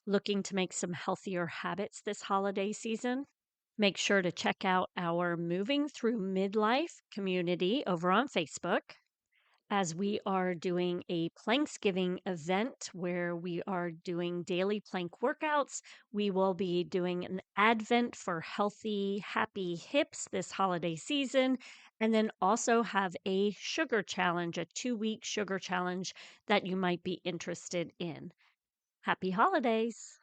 Looking to make some healthier habits this holiday season? Make sure to check out our Moving Through Midlife community over on Facebook, as we are doing a Planksgiving event where we are doing daily plank workouts. We will be doing an Advent for healthy, happy hips this holiday season, and then also have a sugar challenge, a 2-week sugar challenge that you might be interested in. Happy holidays!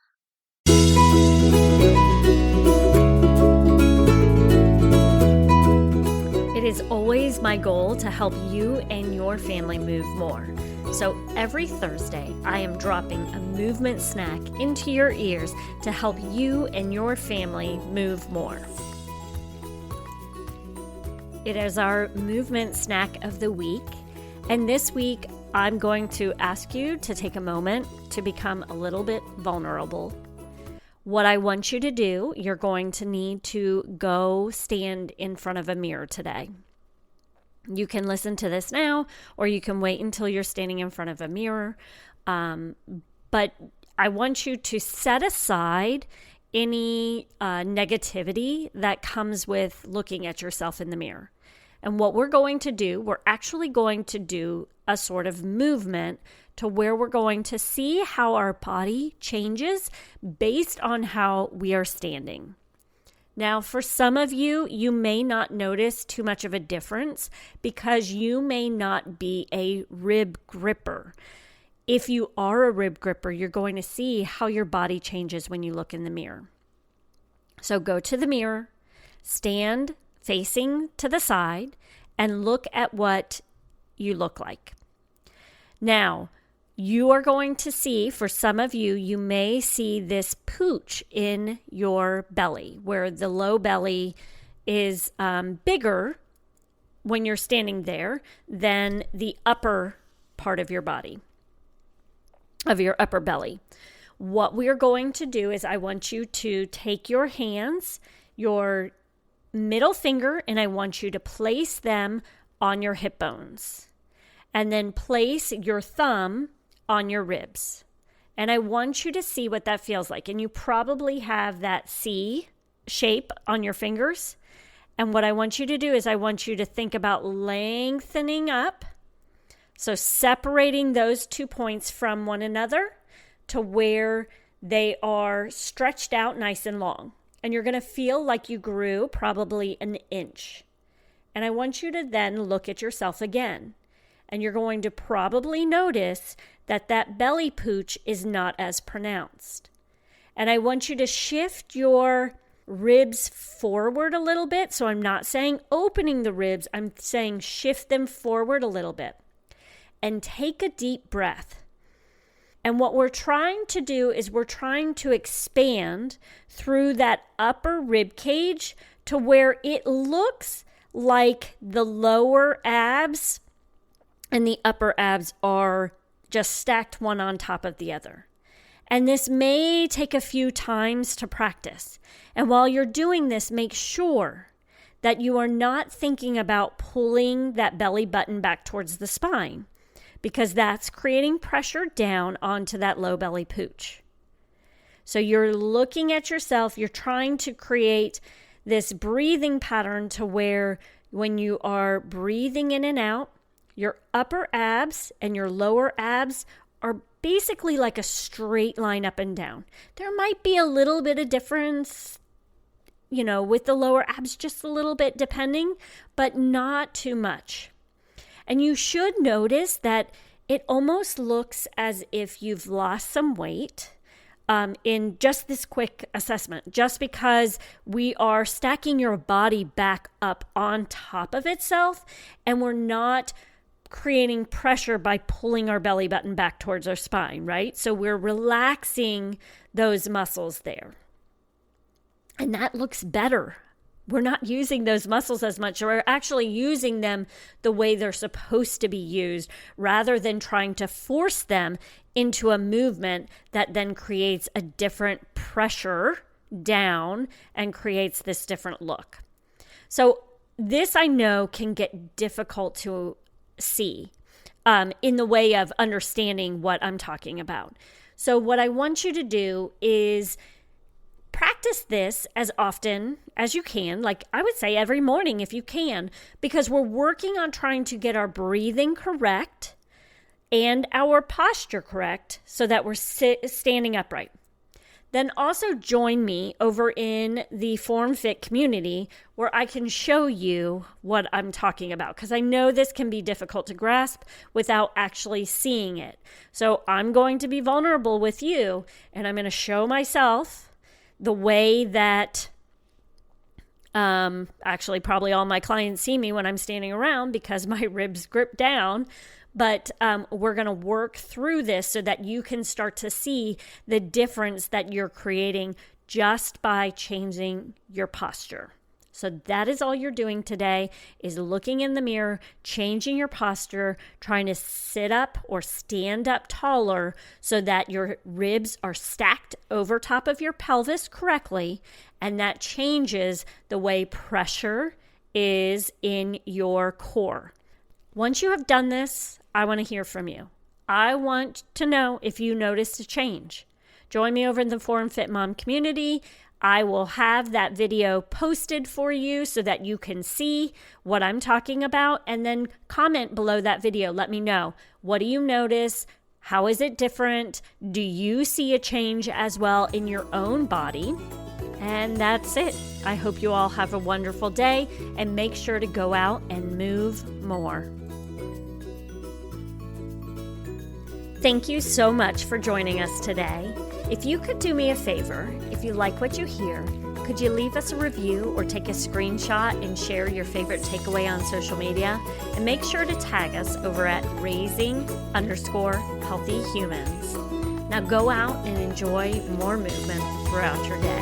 It is always my goal to help you and your family move more. So every Thursday, I am dropping a movement snack into your ears to help you and your family move more. It is our movement snack of the week, and this week I'm going to ask you to take a moment to become a little bit vulnerable. What I want you to do, you're going to need to go stand in front of a mirror today. You can listen to this now, or you can wait until you're standing in front of a mirror. But I want you to set aside any negativity that comes with looking at yourself in the mirror. And what we're going to do, we're actually going to do a sort of movement to where we're going to see how our body changes based on how we are standing. Now, for some of you, you may not notice too much of a difference because you may not be a rib gripper. If you are a rib gripper, you're going to see how your body changes when you look in the mirror. So go to the mirror, stand facing to the side, and look at what you look like. Now, you are going to see, for some of you, you may see this pooch in your belly, where the low belly is bigger when you're standing there than the upper part of your body, of your upper belly. What we are going to do is I want you to take your hands, your middle finger, and I want you to place them on your hip bones. And then place your thumb on your ribs. And I want you to see what that feels like. And you probably have that C shape on your fingers. And what I want you to do is I want you to think about lengthening up. So separating those 2 points from one another to where they are stretched out nice and long. And you're going to feel like you grew probably an inch. And I want you to then look at yourself again. And you're going to probably notice that that belly pooch is not as pronounced. And I want you to shift your ribs forward a little bit. So I'm not saying opening the ribs, I'm saying shift them forward a little bit. And take a deep breath. And what we're trying to do is we're trying to expand through that upper rib cage to where it looks like the lower abs and the upper abs are just stacked one on top of the other. And this may take a few times to practice. And while you're doing this, make sure that you are not thinking about pulling that belly button back towards the spine, because that's creating pressure down onto that low belly pooch. So you're looking at yourself, you're trying to create this breathing pattern to where when you are breathing in and out, your upper abs and your lower abs are basically like a straight line up and down. There might be a little bit of difference, with the lower abs, just a little bit depending, but not too much. And you should notice that it almost looks as if you've lost some weight in just this quick assessment, just because we are stacking your body back up on top of itself and we're not creating pressure by pulling our belly button back towards our spine, right? So we're relaxing those muscles there. And that looks better. We're not using those muscles as much. We're actually using them the way they're supposed to be used rather than trying to force them into a movement that then creates a different pressure down and creates this different look. So this I know can get difficult to see in the way of understanding what I'm talking about. So what I want you to do is practice this as often as you can. Like I would say every morning if you can, because we're working on trying to get our breathing correct and our posture correct so that we're standing upright. Then also join me over in the Form Fit community where I can show you what I'm talking about, because I know this can be difficult to grasp without actually seeing it. So I'm going to be vulnerable with you, and I'm going to show myself the way that actually probably all my clients see me when I'm standing around because my ribs grip down. But we're going to work through this so that you can start to see the difference that you're creating just by changing your posture. So that is all you're doing today, is looking in the mirror, changing your posture, trying to sit up or stand up taller so that your ribs are stacked over top of your pelvis correctly, and that changes the way pressure is in your core. Once you have done this, I want to hear from you. I want to know if you noticed a change. Join me over in the Form Fit Mom community. I will have that video posted for you so that you can see what I'm talking about, and then comment below that video. Let me know. What do you notice? How is it different? Do you see a change as well in your own body? And that's it. I hope you all have a wonderful day, and make sure to go out and move more. Thank you so much for joining us today. If you could do me a favor, if you like what you hear, could you leave us a review or take a screenshot and share your favorite takeaway on social media? And make sure to tag us over at raising_healthy humans. Now go out and enjoy more movement throughout your day.